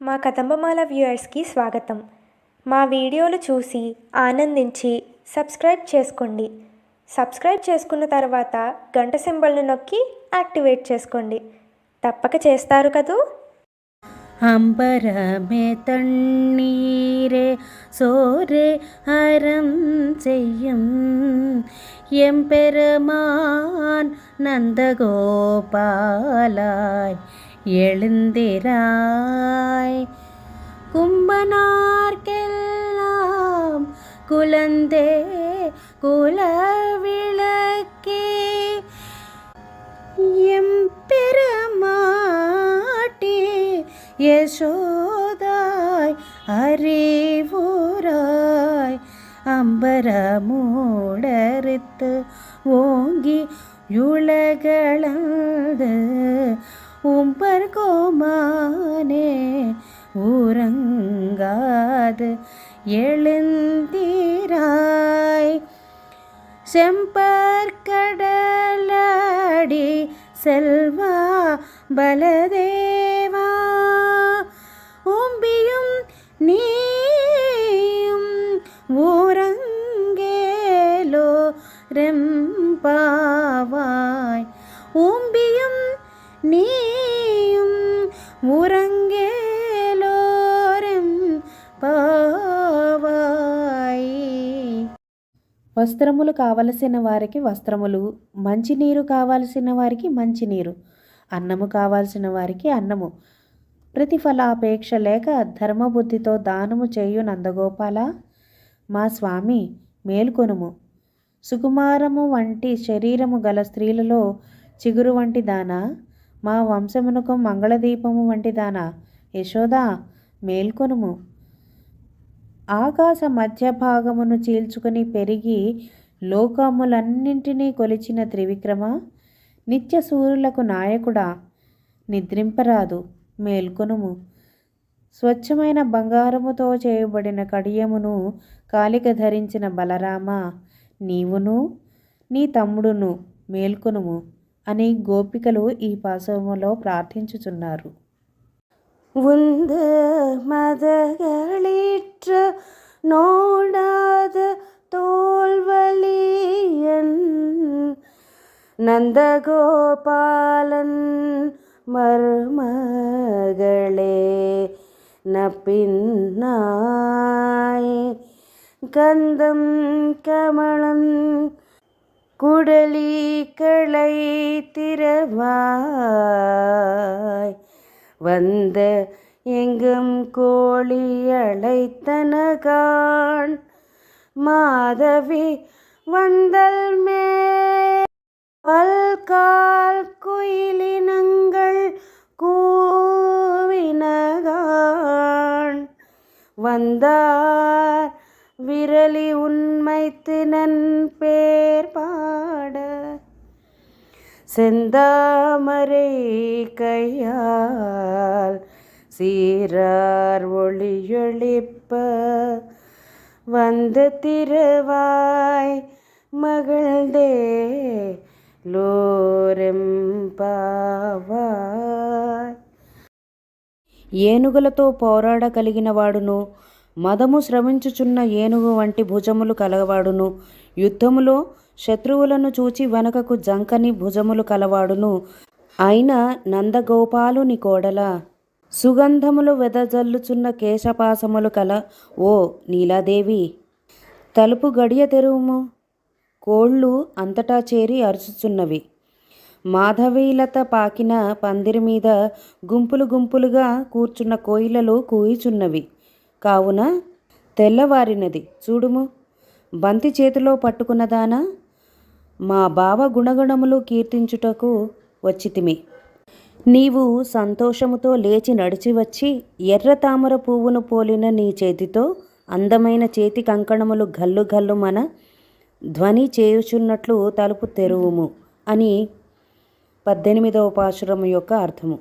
మా కదంబమాల వ్యూయర్స్కి స్వాగతం. మా వీడియోలు చూసి ఆనందించి సబ్స్క్రైబ్ చేసుకోండి. సబ్స్క్రైబ్ చేసుకున్న తర్వాత గంట సింబల్ను నొక్కి యాక్టివేట్ చేసుకోండి. తప్పక చేస్తారు కదూ. அம்பரமே தண்ணீரே சோரே அறம் செய்யும் எம்பெருமான் நந்தகோபாலாய் எழுந்திராய். கும்பனார்க்கெல்லாம் குலந்தே குலவிளக்கே எம்பெருமாட்டி யசோதாய் அறிவுராய். அம்பரமூடறுத்து ஓங்கி யுலகளந்து உம்பர் கோமானே உறங்காது எழுந்திராய். செம்பற்கடலடி செல்வா பலதேவா ஓம்பியும் நீயும் ஊரங்கேலோ ரெம்பாவாய். ஓம்பியும் நீயும் ஊரங்கேலோ ரெம்பாவாய். వస్త్రములు కావలసిన వారికి వస్త్రములు, మంచినీరు కావలసిన వారికి మంచినీరు, అన్నము కావాల్సిన వారికి అన్నము, ప్రతిఫలాపేక్ష లేక ధర్మబుద్ధితో దానము చేయు నందగోపాల, మా స్వామి మేల్కొనుము. సుకుమారము వంటి శరీరము గల స్త్రీలలో చిగురు వంటి దానా, మా వంశమునకు మంగళదీపము వంటి దానా, యశోదా మేల్కొనుము. ఆకాశ మధ్య భాగమును చీల్చుకుని పెరిగి లోకములన్నింటినీ కొలిచిన త్రివిక్రమ, నిత్య సూర్యులకు నాయకుడా నిద్రింపరాదు మేల్కొనుము. స్వచ్ఛమైన బంగారముతో చేయబడిన కడియమును కాలిక ధరించిన బలరామ, నీవును నీ తమ్ముడును మేల్కొనుము అని గోపికలు ఈ పాశములో ప్రార్థించుచున్నారు. உந்து மதகளிற்ற நோடாத தோல்வலியன் நந்தகோபாலன் மருமகளே நப்பின்னாய். கந்தம் கமலம் குடலி களை திரவாய். வந்த எங்கும் கோழி அழைத்தனகான் மாதவி வந்தல் மேல் பல்கால் குயிலினங்கள் கூவினகான். வந்தார் விரலி உண்மைத்து நன் பேர் பாட செந்தாமரை கையால் சீரார் ஒளியொளிப்ப வந்த திருவாய் மகிழ்ந்தே లోరెంపావాయ్. ఏనుగులతో పోరాడగలిగిన వాడును, మదము శ్రమించుచున్న ఏనుగు వంటి భుజములు కలవాడును, యుద్ధములో శత్రువులను చూచి వెనకకు జంకని భుజములు కలవాడును అయిన నందగోపాలుని కోడల, సుగంధములు వెదజల్లుచున్న కేశపాసములు కల ఓ నీలాదేవి, తలుపు గడియ తెరువుము. కోళ్ళు అంతటా చేరి అరుచుచున్నవి. మాధవీలత పాకిన పందిరి మీద గుంపులు గుంపులుగా కూర్చున్న కోయిలలు కూయిచున్నవి. కావున తెల్లవారినది చూడుము. బంతి చేతిలో పట్టుకున్నదానా, మా బావ గుణగుణములు కీర్తించుటకు వచ్చితిమి. నీవు సంతోషముతో లేచి నడిచి వచ్చి ఎర్ర తామర పువ్వును పోలిన నీ చేతితో అందమైన చేతి కంకణములు గల్లు గల్లు మన ధ్వని చేయుచున్నట్లు తలుపు తెరువుము అని 18వ పాశురము యొక్క అర్థము.